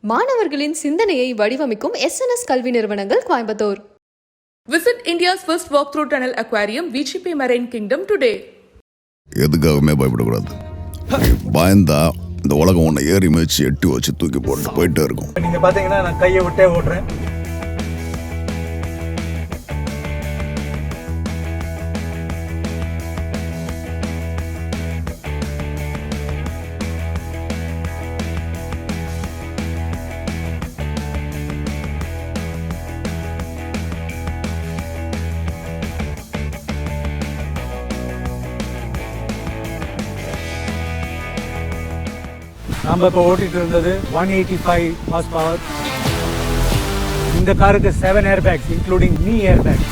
மாணவர்களின் சிந்தனையை வடிவமைக்கும் SNS கல்வி நிறுவனங்கள் Coimbatore. Visit India's first walk-through tunnel aquarium, VGP Marine Kingdom today. எதுக்காகவுமே பயப்படக்கூடாது. பயந்தா இந்த உலகம் ஒன்றை ஏறி மிதிச்சு எட்டி வச்சு தூக்கி போட்டு போயிட்டே இருக்கும். நீங்க பாத்தீங்கன்னா நான் கையை விட்டே ஓடுறேன். நம்ம இப்போ ஓட்டிட்டு இருந்தது 185 ஹார்ஸ் பவர். இந்த காருக்கு 7 air bags including knee air bag.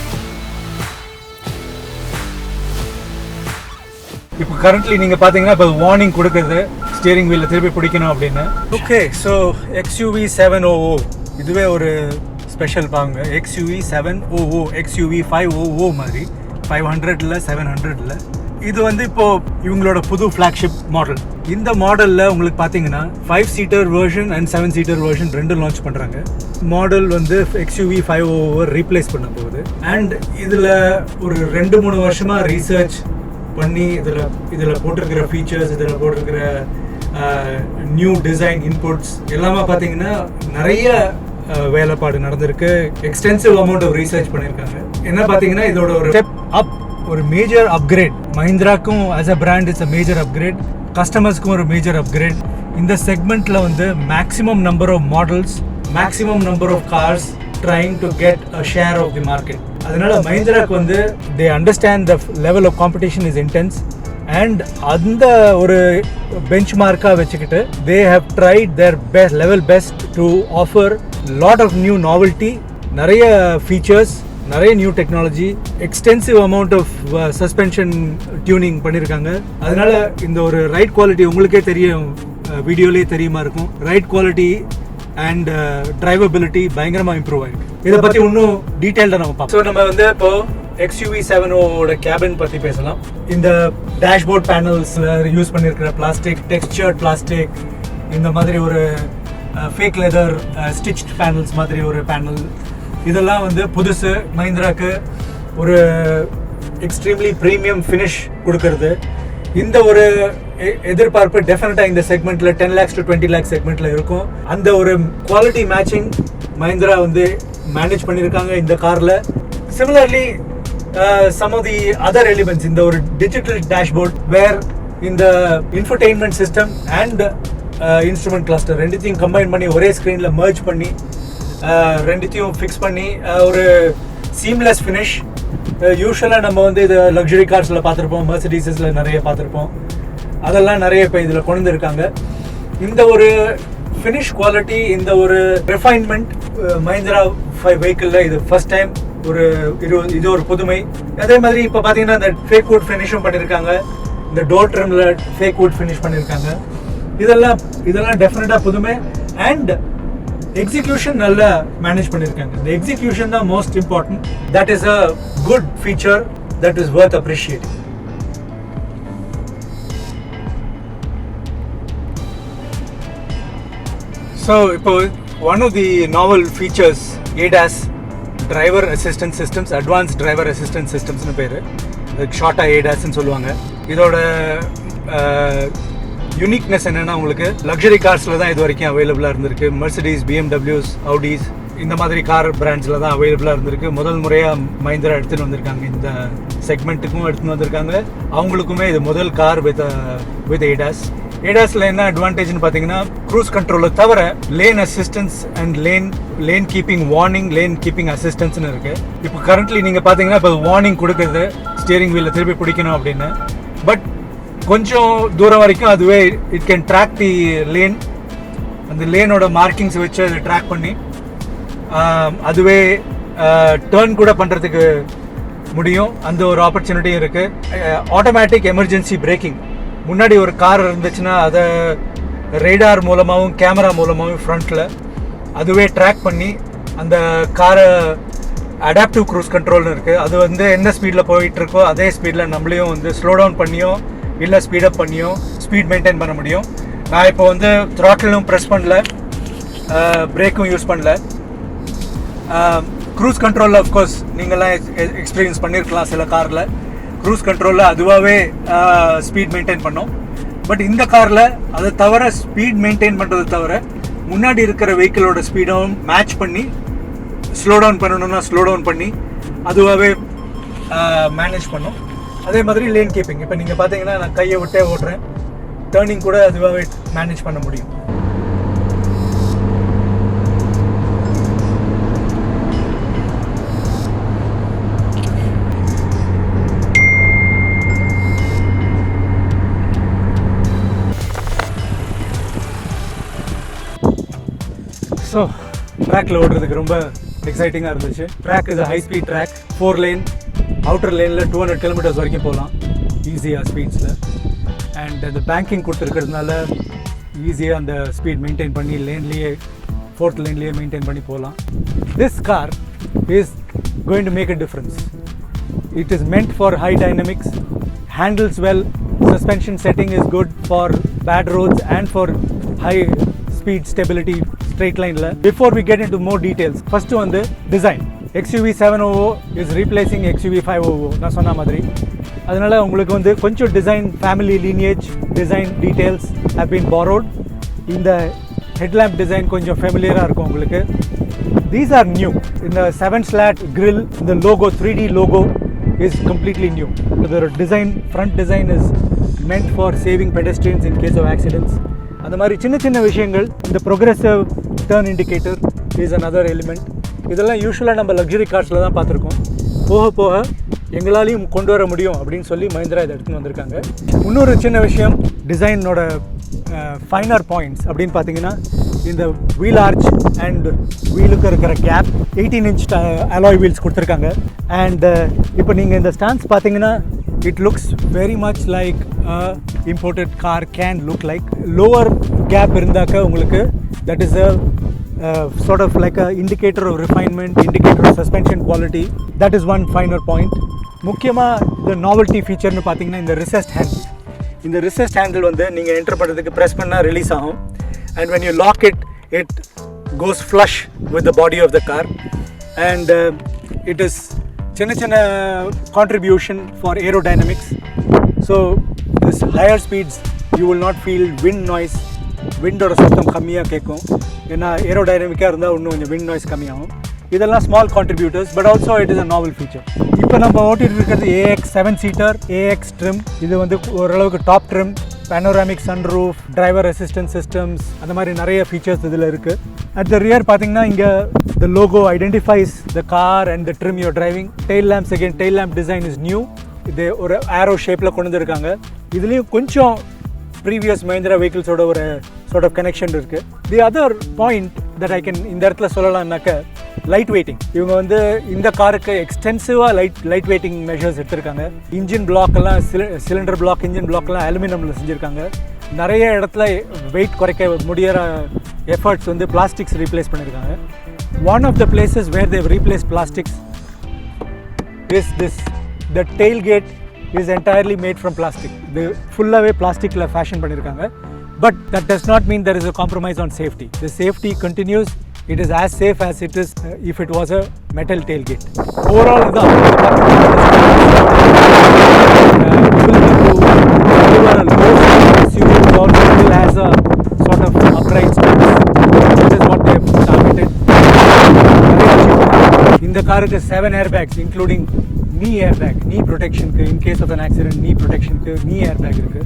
இப்போ கரண்ட்லி நீங்க பாத்தீங்கன்னா இப்போ வார்னிங் கொடுக்குறது ஸ்டியரிங் வீல்ல திருப்பி பிடிக்கணும் அப்படின்னு. ஓகே, ஸோ XUV 700 இதுவே ஒரு ஸ்பெஷல் பாங்க. XUV 700 XUV 500 மாதிரி 500ல 700ல இது வந்து இப்போ இவங்களோட புது ஃபிளாக்ஷிப் மாடல். இந்த மாடலில் உங்களுக்கு பார்த்தீங்கன்னா 5 seater version and 7 seater version ரெண்டும் லான்ச் பண்ணுறாங்க. மாடல் வந்து XUV 500 ரீப்ளேஸ் பண்ண போகுது. அண்ட் இதில் ஒரு 2-3 வருஷமாக ரீசர்ச் பண்ணி இதில் போட்டிருக்கிற ஃபீச்சர்ஸ், இதில் போட்டிருக்கிற நியூ டிசைன் இன்புட்ஸ் எல்லாமே பார்த்தீங்கன்னா நிறைய வேலைப்பாடு நடந்திருக்கு. எக்ஸ்டென்சிவ் அமௌண்ட் ஆஃப் ரீசர்ச் பண்ணியிருக்காங்க. என்ன பார்த்தீங்கன்னா இதோட ஒரு ஸ்டெப் அப், ஒரு மேஜர் அப்கிரேட். மஹிந்திராக்கும் as a brand it's a major upgrade, கஸ்டமர்ஸ்க்கும் ஒரு மேஜர் அப்கிரேட். இந்த செக்மெண்ட்டில் வந்து maximum number of models, maximum number of cars trying to get a share of the market. அதனால மஹிந்திராக்கு வந்து they understand the level of competition is intense. And அந்த ஒரு பெஞ்ச் மார்க்காக வச்சுக்கிட்டு they have tried their best level best to offer lot of new novelty, நிறைய features, நிறைய new technology, extensive amount of suspension tuning பண்ணியிருக்காங்க. அதனால இந்த ஒரு ரைட் குவாலிட்டி உங்களுக்கே தெரியும், வீடியோலேயே தெரியுமா இருக்கும். ரைட் குவாலிட்டி அண்ட் டிரைவபிலிட்டி பயங்கரமாக இம்ப்ரூவ் ஆயிருக்கு. இதை பற்றி இன்னும் டீட்டெயில்டாக நம்ம பார்ப்போம். ஸோ நம்ம வந்து இப்போ XUV 700 கேபின் பற்றி பேசலாம். இந்த டேஷ்போர்ட் பேனல்ஸில் யூஸ் பண்ணியிருக்கிற பிளாஸ்டிக், டெக்ஸ்சர்ட் பிளாஸ்டிக், இந்த மாதிரி ஒரு ஃபேக் லெதர் ஸ்டிச்ட் பேனல்ஸ் மாதிரி ஒரு பேனல், இதெல்லாம் வந்து புதுசு. மஹிந்திராக்கு ஒரு எக்ஸ்ட்ரீம்லி ப்ரீமியம் ஃபினிஷ் கொடுக்கறது. இந்த ஒரு எதிர்பார்ப்பு டெஃபினட்டாக இந்த செக்மெண்ட்டில் 10 lakhs to 20 lakhs செக்மெண்ட்டில் இருக்கும். அந்த ஒரு குவாலிட்டி மேட்சிங் மஹிந்திரா வந்து மேனேஜ் பண்ணியிருக்காங்க இந்த காரில். Similarly some of the other elements, இந்த ஒரு டிஜிட்டல் டேஷ்போர்ட் வேர் இந்த infotainment system and instrument cluster ரெண்டுத்தையும் கம்பைன் பண்ணி ஒரே ஸ்க்ரீனில் மர்ஜ் பண்ணி ரெண்டுத்தையும் ஃபிக்ஸ் பண்ணி ஒரு சீம்லெஸ் ஃபினிஷ். யூஸ்வலாக நம்ம வந்து இது லக்ஸுரி கார்ஸில் பார்த்துருப்போம், மெர்சிடிஸில் நிறைய பார்த்துருப்போம். அதெல்லாம் நிறைய இப்போ இதில் கொண்டு வந்திருக்காங்க. இந்த ஒரு ஃபினிஷ் குவாலிட்டி, இந்த ஒரு ரிஃபைன்மெண்ட் மஹிந்திரா 5 வெஹிக்கிளில் இது ஃபர்ஸ்ட் டைம். இது ஒரு புதுமை. அதே மாதிரி இப்போ பார்த்தீங்கன்னா இந்த ஃபேக் வுட் ஃபினிஷும் பண்ணியிருக்காங்க. இந்த டோர் ட்ரிமில் ஃபேக் வுட் ஃபினிஷ் பண்ணியிருக்காங்க. இதெல்லாம் டெஃபினட்டாக புதுமை. அண்ட் எக்ஸிக்யூஷன் நல்லா மேனேஜ் பண்ணியிருக்காங்க. இந்த எக்ஸிக்யூஷன் தான் most important. That is a good feature that is worth appreciating. So இப்போ one of the novel features ADAS, driver assistant systems, advance driver assistant சிஸ்டம்ஸ்னு பேர். ஷார்ட்டாக ADASன்னு சொல்லுவாங்க. இதோட யூனிக்னஸ் என்னென்னா, உங்களுக்கு லக்ஸரி கார்ஸில் தான் இது வரைக்கும் அவைலபிளாக இருந்திருக்கு. மெர்சிடிஸ், BMWs, Audis இந்த மாதிரி கார் பிராண்ட்ஸில் தான் அவைலபிளாக இருந்திருக்கு. முதல் முறையாக மஹிந்திரா எடுத்துகிட்டு வந்திருக்காங்க. இந்த செக்மெண்ட்டுக்கும் எடுத்துகிட்டு வந்திருக்காங்க. அவங்களுக்குமே இது முதல் கார் வித் ADAS. ADASல என்ன அட்வான்டேஜ்னு பார்த்தீங்கன்னா, க்ரூஸ் கண்ட்ரோலை தவிர lane assistance and lane keeping warning, lane keeping அசிஸ்டன்ஸ்னு இருக்குது. இப்போ கரண்ட்லி நீங்கள் பார்த்தீங்கன்னா இப்போ வார்னிங் கொடுக்குறது ஸ்டியரிங் வீலில் திருப்பி பிடிக்கணும் அப்படின்னு. பட் கொஞ்சம் தூரம் வரைக்கும் அதுவே it can track the lane. அந்த லேனோட மார்க்கிங்ஸ் வச்சு அதை ட்ராக் பண்ணி அதுவே டேர்ன் கூட பண்ணுறதுக்கு முடியும். அந்த ஒரு ஆப்பர்ச்சுனிட்டியும் இருக்குது. ஆட்டோமேட்டிக் எமர்ஜென்சி பிரேக்கிங், முன்னாடி ஒரு கார் இருந்துச்சுன்னா அதை ரேடார் மூலமாகவும் கேமரா மூலமாகவும் ஃப்ரண்ட்டில் அதுவே ட்ராக் பண்ணி அந்த காரை அடாப்டிவ் க்ரூஸ் கண்ட்ரோல்னு இருக்குது. அது வந்து என்ன ஸ்பீடில் போயிட்டுருக்கோ அதே ஸ்பீடில் நம்மளையும் வந்து ஸ்லோ டவுன் பண்ணியும் இல்லை ஸ்பீடப் பண்ணியும் ஸ்பீட் மெயின்டைன் பண்ண முடியும். நான் இப்போ வந்து த்ராட்டிலும் ப்ரெஸ் பண்ணல, பிரேக்கும் யூஸ் பண்ணல. க்ரூஸ் கண்ட்ரோலில் அஃப்கோர்ஸ் நீங்கள்லாம் எக்ஸ்பீரியன்ஸ் பண்ணியிருக்கலாம் சில காரில். க்ரூஸ் கண்ட்ரோலில் அதுவாகவே ஸ்பீட் மெயின்டைன் பண்ணோம். பட் இந்த காரில் அதை தவிர ஸ்பீட் மெயின்டைன் பண்ணுறது தவிர முன்னாடி இருக்கிற வெஹிக்கிளோட ஸ்பீடும் மேட்ச் பண்ணி ஸ்லோ டவுன் பண்ணணும்னா ஸ்லோ டவுன் பண்ணி அதுவாகவே மேனேஜ் பண்ணோம். அதே மாதிரி லேன் கீப்பிங், இப்போ நீங்கள் பார்த்தீங்கன்னா நான் கையை விட்டே ஓட்டுறேன், டேர்னிங் கூட அதுவாகவே மேனேஜ் பண்ண முடியும். ஸோ ட்ராக்கில் ஓடுறதுக்கு ரொம்ப எக்ஸைட்டிங்காக இருந்துச்சு. Track is high speed track, 4 lane, outer லேனில் 200 கிலோமீட்டர்ஸ் வரைக்கும் போகலாம் ஈஸியாக ஸ்பீட்ஸில். அண்ட் அந்த பேங்கிங் கொடுத்துருக்கிறதுனால ஈஸியாக அந்த ஸ்பீட் மெயின்டைன் பண்ணி லேன்லேயே 4th லேன்லேயே மெயின்டைன் பண்ணி போகலாம். This car is going to make a difference. It is meant for high dynamics, handles well, suspension setting is good for bad roads and for high speed, stability, straight line la. Before we get into more details, first on the design. XUV 700 is replacing XUV 500 நான் சொன்ன மாதிரி. அதனால உங்களுக்கு வந்து கொஞ்சம் design, family lineage design details have been borrowed. இந்த headlamp design கொஞ்சம் ஃபெமிலியராக இருக்கும் உங்களுக்கு. These are new. இந்த 7-slat grill, the logo, 3D logo is completely new. The design, front design is meant for saving pedestrians in case of accidents. அந்த மாதிரி சின்ன சின்ன விஷயங்கள். இந்த progressive turn indicator is another element. இதெல்லாம் யூஸ்வலாக நம்ம லக்ஸுரி கார்ஸில் தான் பார்த்துருக்கோம். போக போக எங்களாலையும் கொண்டு வர முடியும் அப்படின்னு சொல்லி மஹிந்திரா இதை எடுத்துன்னு வந்திருக்காங்க. இன்னொரு சின்ன விஷயம், டிசைனோட ஃபைனர் பாயிண்ட்ஸ் அப்படின்னு பார்த்தீங்கன்னா இந்த வீல் ஆர்ச் அண்ட் வீலுக்கு இருக்கிற கேப் 18 inch அலாய் வீல்ஸ் கொடுத்துருக்காங்க. அண்ட் இப்போ நீங்கள் இந்த ஸ்டாண்ட்ஸ் பார்த்தீங்கன்னா it looks very much like a imported car can look like. Lower gap irundaka ungalku that is a sort of like a indicator of refinement, indicator of suspension quality. That is one finer point. முக்கியமா the novelty feature nu pathina in the recessed handle. In the recessed handle வந்து நீங்க enter பண்றதுக்கு press பண்ணா release ஆகும். And when you lock it, it goes flush with the body of the car. And it is சின்ன contribution for aerodynamics. So this higher speeds you will not feel wind noise. விண்டோட சத்தம் கம்மியாக கேட்கும். ஏன்னா ஏரோடைனமிக்காக இருந்தால் இன்னும் கொஞ்சம் wind noise கம்மியாகும். இதெல்லாம் small contributors, but also it is a novel feature. இப்போ நம்ம ஓட்டிகிட்டு இருக்கிறது AX 7-seater AX ட்ரிம். இது வந்து ஓரளவுக்கு top trim, panoramic sunroof, driver assistant systems, அந்த மாதிரி நிறைய ஃபீச்சர்ஸ் இதில் இருக்குது. அட் த ரியர் பார்த்தீங்கன்னா இங்கே the logo identifies the car and the trim you're driving. Tail lamps, again tail lamp design is new. இது ஒரு arrow shapeல கொண்டு வந்திருக்காங்க. இதுலேயும் கொஞ்சம் ப்ரீவியஸ் மஹிந்திரா வெஹிக்கிள்ஸோட ஒரு sort of connection இருக்குது. The other point that I can இந்த இடத்துல சொல்லலாம்னாக்க லைட் வெயிட்டிங். இவங்க வந்து இந்த காருக்கு எக்ஸ்டென்சிவாக லைட் வெயிட்டிங் மெஷர்ஸ் எடுத்திருக்காங்க. இன்ஜின் பிளாக்கெல்லாம் சிலிண்டர் பிளாக், இன்ஜின் பிளாக்லாம் அலுமினியமில் செஞ்சுருக்காங்க. நிறைய இடத்துல வெயிட் குறைக்க முடிகிற எஃபர்ட்ஸ் வந்து பிளாஸ்டிக்ஸ் ரீப்ளேஸ் பண்ணியிருக்காங்க. One of the places where they've replaced plastics is this. The tailgate is entirely made from plastic. They full-away plastic la fashion பண்ணிருக்காங்க. But that does not mean there is a compromise on safety. The safety continues. It is as safe as it is if it was a metal tailgate. Overall, the SUV still has a sort of upright stance. That is what they have targeted. இந்த காருக்கு 7 airbags including knee airbag, knee protection in case of an accident, knee protection knee airbag இருக்கு.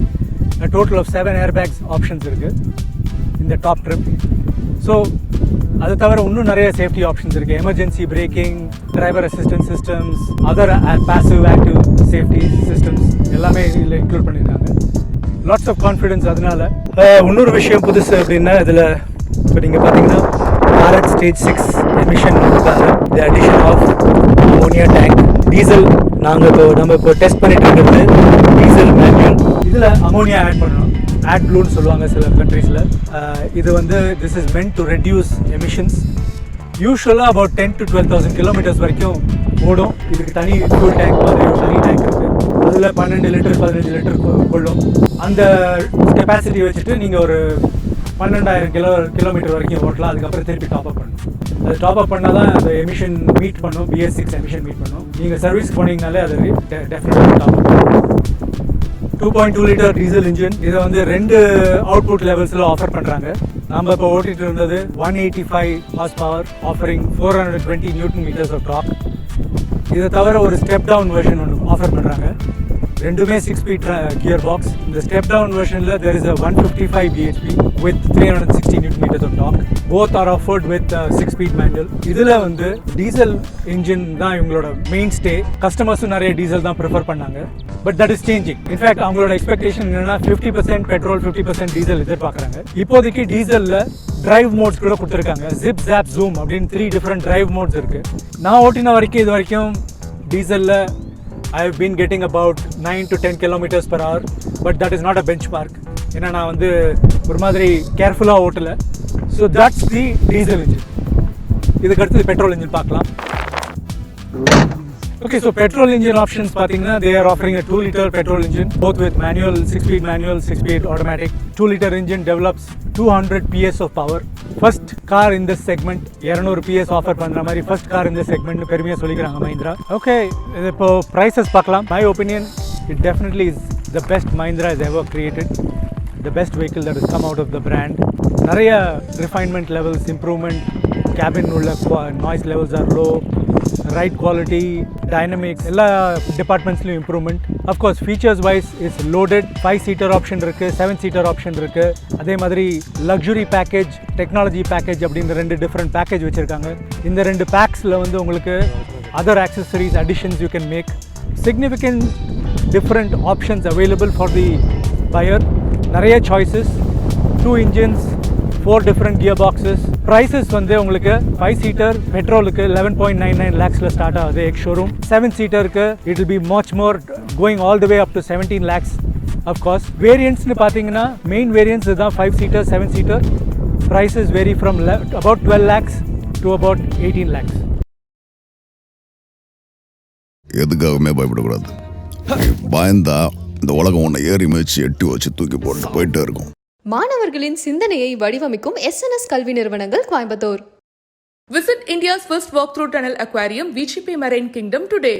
A total of 7 airbags options இருக்கு இந்த top trim. So அது தவிர இன்னும் நிறைய safety options இருக்குது. Emergency braking, driver assistant systems, other passive active safety systems எல்லாமே இதில் இன்க்ளூட் பண்ணியிருக்காங்க. Lots of confidence. அதனால இன்னொரு விஷயம் புதுசு அப்படின்னா இதில் இப்போ நீங்கள் பார்த்தீங்கன்னா Bharat Stage 6 emission கொடுத்தாங்க. The addition of ammonia tank. Diesel நம்ம இப்போ டெஸ்ட் பண்ணிட்டு இருக்கிறது டீசல் மேனுவல். இதில் அமோனியா ஆட் பண்ணணும். ஆட் ப்ளூன்னு சொல்லுவாங்க சில கண்ட்ரீஸில். இது வந்து this is meant to reduce emissions. யூஸ்வலாக அபவுட் 10 to 12,000 கிலோமீட்டர்ஸ் வரைக்கும் ஓடும். இதுக்கு தனி ஃபியூல் டேங்க் மாதிரி ஒரு தனி டேங்க் இருக்குது. அதில் 12 லிட்டர் 15 லிட்டர் கொள்ளும். அந்த கெப்பாசிட்டி வச்சுட்டு நீங்கள் ஒரு 12,000 கிலோமீட்டர் வரைக்கும் ஓட்டலாம். அதுக்கப்புறம் திருப்பி டாப் அப் பண்ணணும். அது டாப் அப் பண்ணால் தான் அந்த எமிஷன் மீட் பண்ணும், BS6 எமிஷன் மீட் பண்ணும். நீங்கள் சர்வீஸ் போனீங்கனாலே அது டெஃபினட்டாக டாப் அப் பண்ணும். 2.2 லிட்டர் டீசல் இன்ஜின். இதை வந்து 2 அவுட்புட் லெவல்ஸில் ஆஃபர் பண்ணுறாங்க. நம்ம இப்போ ஓட்டிகிட்டு இருந்தது 185 horse power offering 420 newton metres of torque. இதை தவிர ஒரு ஸ்டெப் டவுன் வெர்ஷன் ஒன்று ஆஃபர் பண்ணுறாங்க. ரெண்டுமே 6 ஸ்பீட் கியர் பாக்ஸ். இந்த ஸ்டெப் டவுன் வெர்ஷனில் there is a 155 bhp with 360 Newton meters of torque. Both are offered with 6 speed manual. இதில் வந்து டீசல் இன்ஜின் தான் இவங்களோட மெயின் ஸ்டே. கஸ்டமர்ஸும் நிறைய டீசல் தான் ப்ரிஃபர் பண்ணாங்க. But that is changing. In fact அவங்களோட எக்ஸ்பெக்டேஷன் என்னன்னா 50% பெட்ரோல் 50% டீசல் எதிர்பார்க்குறாங்க. இப்போதைக்கு டீசலில் டிரைவ் மோட்ஸ் கூட கொடுத்துருக்காங்க. ஜிப் ஜாப் ஜூம் அப்படின்னு 3 டிஃப்ரெண்ட் டிரைவ் மோட்ஸ் இருக்குது. நான் ஓட்டின வரைக்கும் இது வரைக்கும் டீசலில் I have been getting about 9 to 10 kilometers per hour, but that is not a benchmark. ஏன்னா நான் வந்து ஒரு மாதிரி கேர்ஃபுல்லாக ஓட்டலை. So that's the diesel engine. இதுக்கு அடுத்தது பெட்ரோல் இன்ஜின் பார்க்கலாம். Okay, so petrol engine options பார்த்தீங்கன்னா they are offering a 2 liter petrol engine, both with manual, 6-speed manual, 6-speed automatic. 2 liter engine develops 200 PS of power. First car in this segment, 200 PS offer பண்ணுற மாதிரி first car in this segment பெருமையாக சொல்லிக்கிறாங்க Mahindra. Okay, இது இப்போ prices பார்க்கலாம். My opinion, it definitely is the best Mahindra has ever created. The best vehicle that has come out of the brand. நிறைய refinement levels, improvement, cabin உள்ள noise levels are low, ride quality, dynamics, எல்லா டிபார்ட்மெண்ட்ஸ்லையும் இம்ப்ரூவ்மெண்ட். Of course features wise is loaded. Five seater option இருக்குது, seven seater option இருக்குது. அதே மாதிரி luxury package, technology package அப்படின்னு 2 டிஃப்ரெண்ட் பேக்கேஜ் வச்சுருக்காங்க. இந்த 2 பேக்ஸில் வந்து உங்களுக்கு other accessories additions you can make. Significant different options available for the buyer. நிறைய choices. 2 engines, 4 different gear boxes. Prices வந்து உங்களுக்கு 5-சீட்டர் பெட்ரோலுக்கு 11.99 lakhsல ஸ்டார்ட் ஆகுது எக்ஸ் ஷோரூம். 7-சீட்டருக்கு it will be much more, going all the way up to 17 lakhs. Of course, வேரியன்ட்ஸ்னு பார்த்தீங்கன்னா main variants இதுதான். 5-சீட்டர், 7-சீட்டர். Prices vary from about 12 lakhs to about 18 lakhs. எதுக்காகவுமே பயப்படக்கூடாது. பயந்தா இந்த உலகம் உன்னை ஏறி மிதிச்சு எட்டி வச்சு தூக்கி போட்டு போயிட்டே இருக்கும். மாணவர்களின் சிந்தனையை வடிவமைக்கும் SNS கல்வி நிறுவனங்கள் Coimbatore. Visit India's first walk-through tunnel aquarium, VGP Marine Kingdom today.